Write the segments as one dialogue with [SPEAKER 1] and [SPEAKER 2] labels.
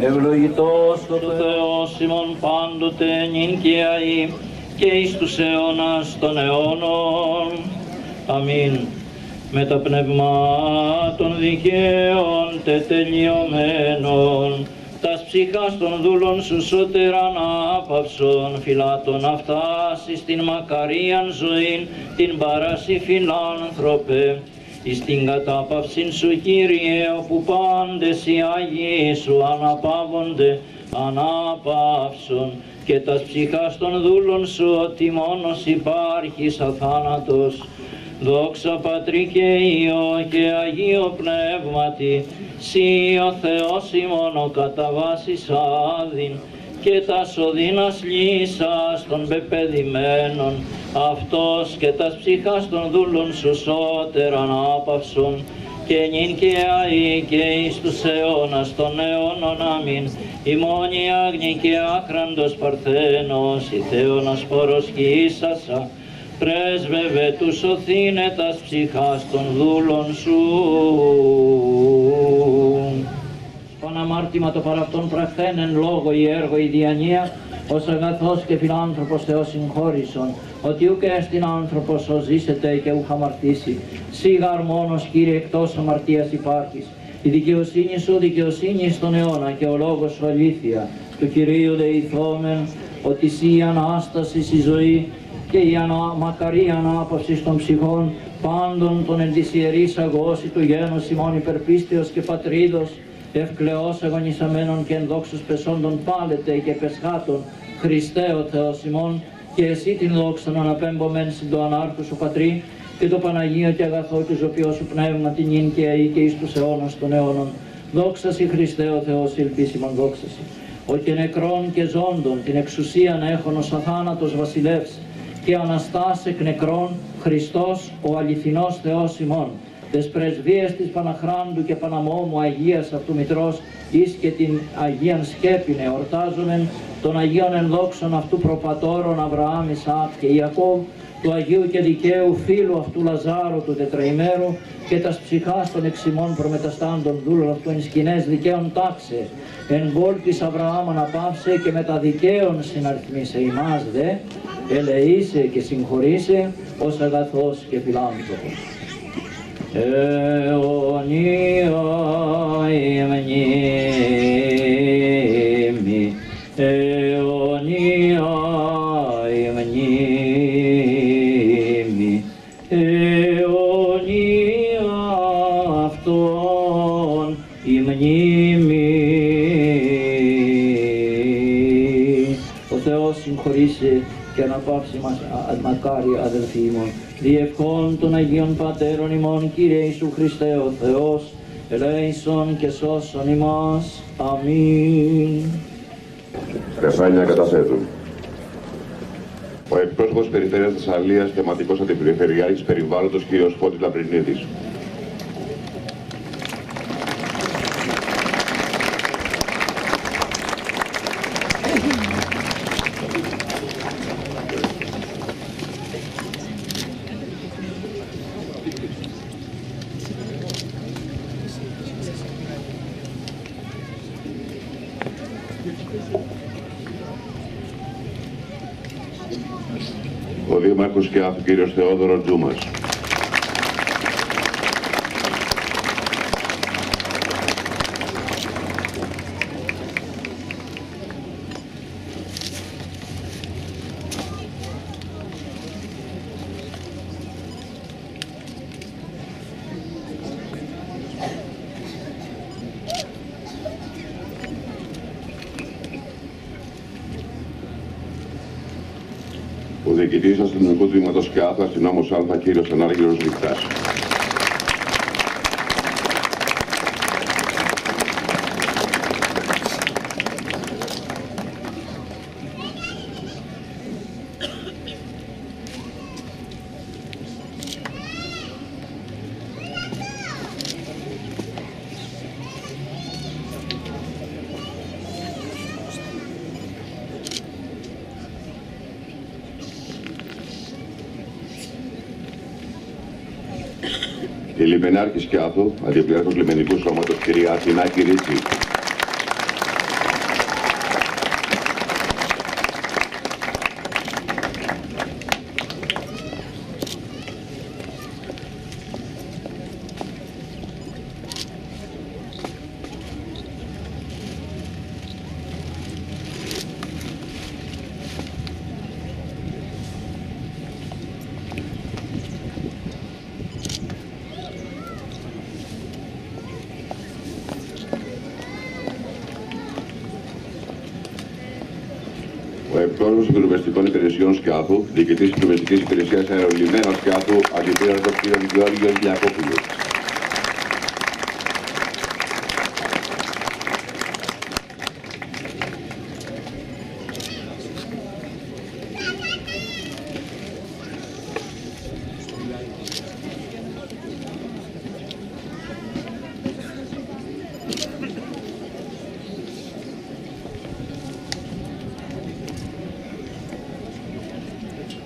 [SPEAKER 1] Ευλογητός ο Θεός ημών πάντοτε νυν και αεί και εις τους αιώνας των αιώνων. Αμήν. Με τα πνευμάτων δικαίων τετελειωμένων, τας ψυχάς των δούλων σου σώτεραν άπαυσον, φυλάτων αυτάς εις την μακαρίαν ζωήν, την παράσι φιλάνθρωπε, εις την κατάπαυσιν σου Κύριε, όπου πάντες οι Άγιοι σου αναπαύονται, ανάπαυσον, και τας ψυχάς των δούλων σου ότι μόνος υπάρχεις αθάνατος. Δόξα Πατρί και Υιό και Αγίο Πνεύματι, Συ ο Θεός ημών ο κατά βάσης άδειν, και τας οδύνας λύσας των πεπαιδημένων, αυτός και τας ψυχάς των δούλων σου σώτεραν άπαυσον, και νυν και αεί και εις τους αιώνας των αιώνων. Αμήν. Ημών η άγνη και άχραντος Παρθένος, η Θεόνας παροσχήσασα, πρέσβευε του σωθήνε τας ψυχάς των δούλων σου. Παναμάρτημα το παραυτόν πραχθέν εν λόγω ή έργο ή διανία, ως αγαθός και φιλάνθρωπος Θεός συγχώρησον, ότι ούκ έστιν άνθρωπος ως ζήσεται και ούχ αμαρτήσει. Σίγαρ μόνος Κύριε εκτός αμαρτίας υπάρχεις. Η δικαιοσύνη σου δικαιοσύνη στον αιώνα και ο λόγος σου αλήθεια. Του Κυρίου δεηθόμεν ότι σύ η Ανάσταση η ζωή και η μακαρή ανάπαυση των ψυχών πάντων των εν της ιερής αγώση του γένους ημών υπερπίστεως και πατρίδος, ευκλαιός αγωνισαμένων και ενδόξους πεσόντων πάλετε και πεσχάτων, Χριστέ ο Θεός ημών, και εσύ την δόξα να αναπέμπομεν συν το ανάρχου σου Πατρί και το Παναγίο και αγαθό και ζωπιό σου πνεύμα την νυν και αεί και εις τους αιώνας των αιώνων. Δόξα σοι Χριστέ ο Θεός ελπίσιμον, δόξα σοι. Ο και νεκρών και ζώντων την εξουσίαν έχων ως αθάνατος βασιλεύς και αναστάς εκ νεκρών Χριστός ο αληθινός Θεός ημών. Τες πρεσβείες της Παναχράντου και Παναμόμου Αγίας αυτού Μητρός εις και την Αγίαν Σκέπην εορτάζομεν των Αγίων ενδόξων αυτού προπατώρων Αβραάμ, Ισαάκ και Ιακώβ, του Αγίου και δικαίου φίλου αυτού Λαζάρου του τετραημέρου και τας ψυχάς των εξημών προμεταστάντων δούλων αυτού εν σκηνές δικαίων τάξε, εν γόλ της Αβραάμ αναπαύσε και με τα δικαίων συναριθμίσε ημάς δε, ελεήσε και συγχωρήσε ως αγαθός και φιλάνθρωπος. Αιωνία η μνήμη, αιωνία η μνήμη, αιωνία αυτόν η μνήμη. Ο Θεός συγχωρήσει και αναπαύσει μας μακάρι αδελφοί ημών. Διευχών των Αγίων Πατέρων ημών, Κύριε Ιησού Χριστέ ο Θεός, ελέησον και σώσον ημάς. Αμήν.
[SPEAKER 2] Ρεφάνια καταθέτουν. Ο εκπρόσωπος Περιφέρειας Θεσσαλίας, θεματικός αντιπεριφερειάρχης περιβάλλοντος, κ. Φώτης Λαμπρινίδης. Ο Δήμαρχος Σκιάθου, κύριος Θεόδωρος Τζούμας. Ο Διοικητής Αστυνομικού Τμήματος Σκιάθου, αστυνόμος Α, κύριος Ανάργυρος Λιχτάς. Η Λιμενάρχη Σκιάθου, Αντιπλήρχος Λιμενικού Σώματος, κυρία Αθηνά Κυρίτσι. Ο εκπρόσωπος των πυροσβεστικών υπηρεσιών σκάφου, διοικητής της πυροσβεστικής υπηρεσίας αερολιμένων σκάφου, αντιπύραυλος κ. Γεώργιος Γιακόπουλος.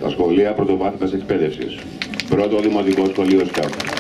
[SPEAKER 2] Τα σχολεία πρωτοβάθμιας εκπαίδευσης. Πρώτο Δημοτικό Σχολείο Σκάφου.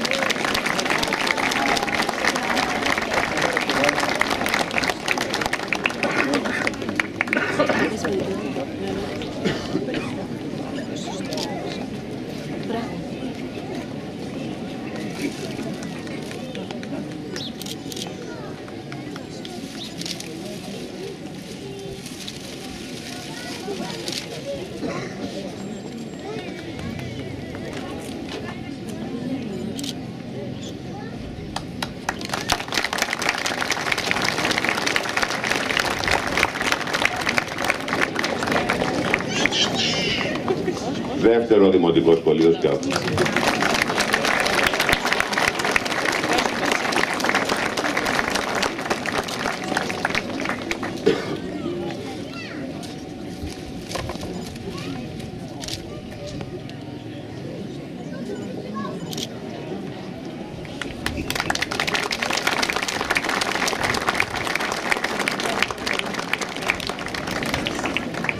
[SPEAKER 2] Δεύτερο Δημοτικό Σχολείο Σκάφου.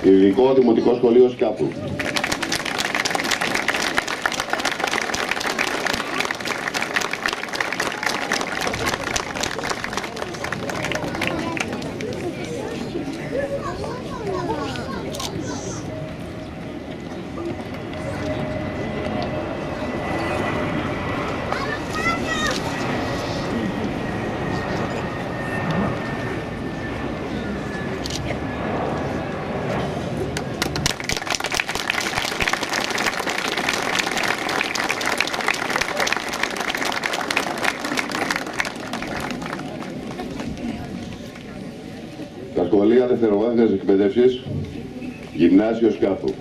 [SPEAKER 2] Ειδικό Δημοτικό Σχολείο Σκάφου. Τα σχολεία δευτεροβάθμιας εκπαίδευσης, Γυμνάσιο Σκάφου.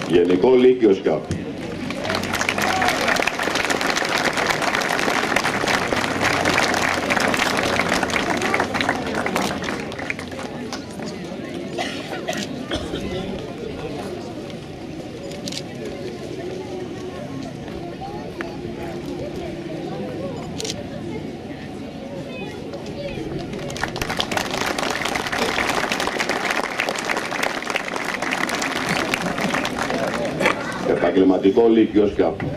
[SPEAKER 2] Γενικό Λύκειο Σκάφου. Επαγγελματικό Λύκειο Σκάφου.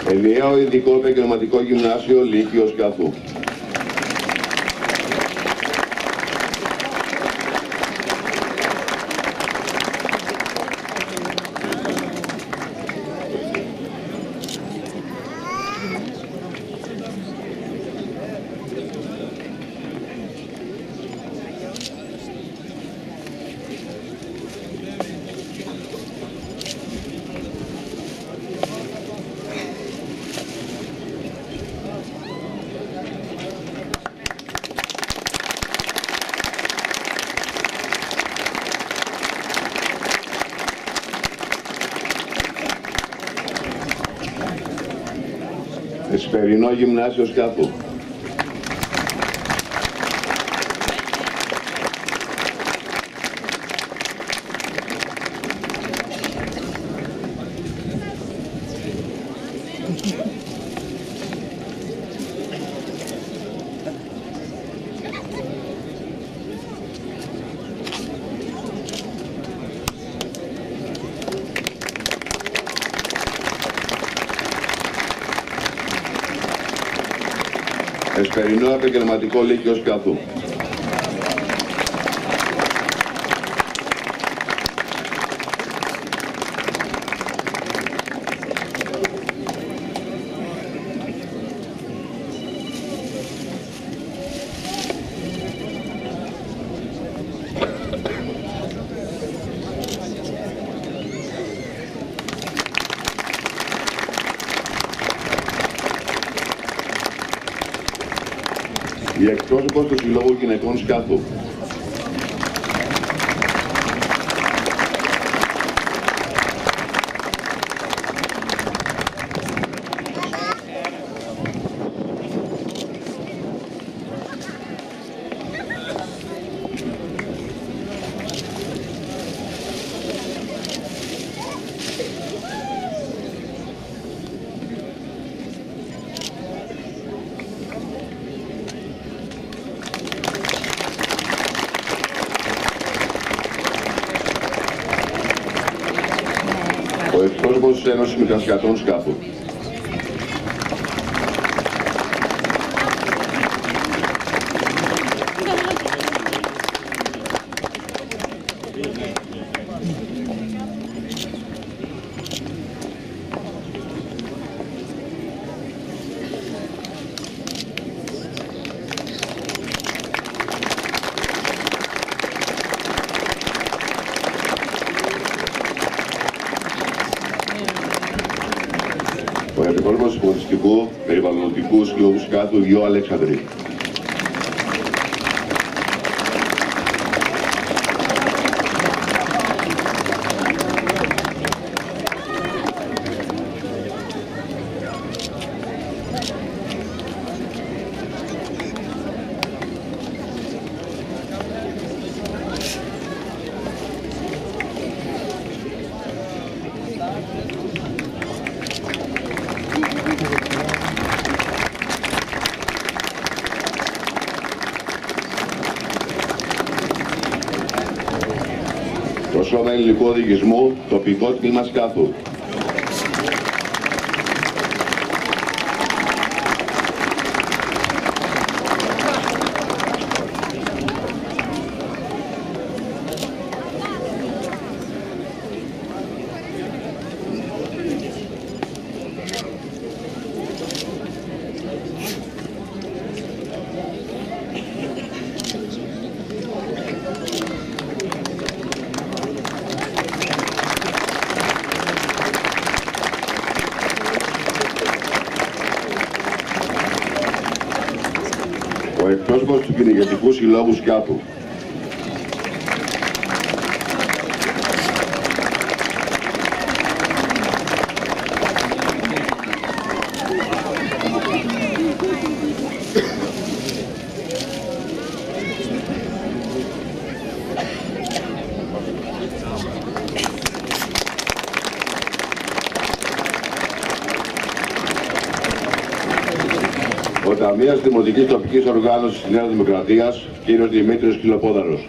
[SPEAKER 2] Ενιαίο Ειδικό Επαγγελματικό Γυμνάσιο Λύκειο Σκάφου. Εσπερινό Γυμνάσιο Σκάφου. Εσπερινό Επαγγελματικό Λύκειο Σκιάθου. Η εκπρόσωπος του Συλλόγου Γυναικών Σκιάθου. Ο εκπρόσωπος της Ένωσης Μικρασιατών Σκιάθου. Ο εκπρόσωπος του Πολιτιστικού Περιβαλλοντικού Συλλόγου Σκιάθου Γιώ Αλέξανδρη. Το Σώμα Ελληνικού Οδηγισμού, τοπικό τμήμα Σκιάθου. Ο εκπρόσωπος του Κυνηγετικού Συλλόγου Σκιάθου. Ο Ταμείας Δημοτικής Τοπικής Οργάνωσης της Νέας Δημοκρατίας, κύριος Δημήτρης Κυλοπόδαρος.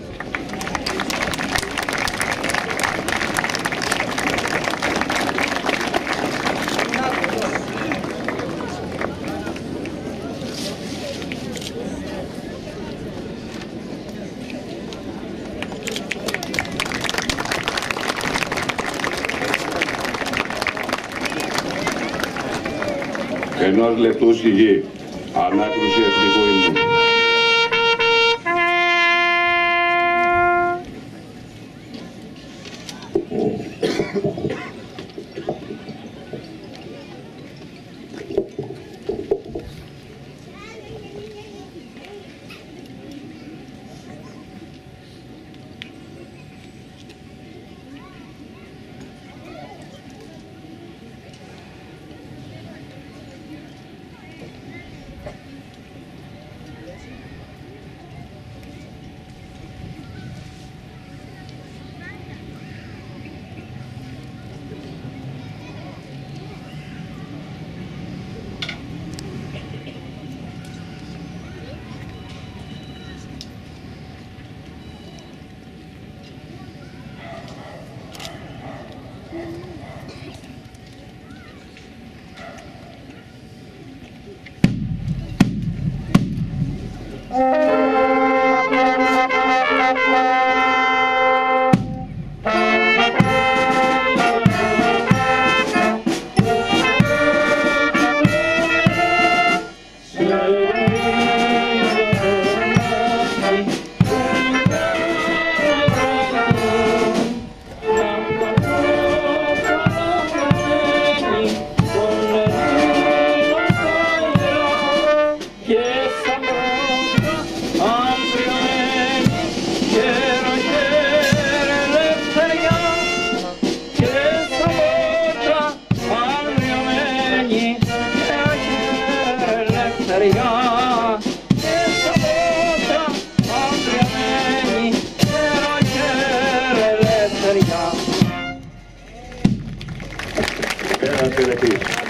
[SPEAKER 2] Ενός λεπτού σιγή. Ανάκρουση εθνικού ύμνου. ένας τελετής.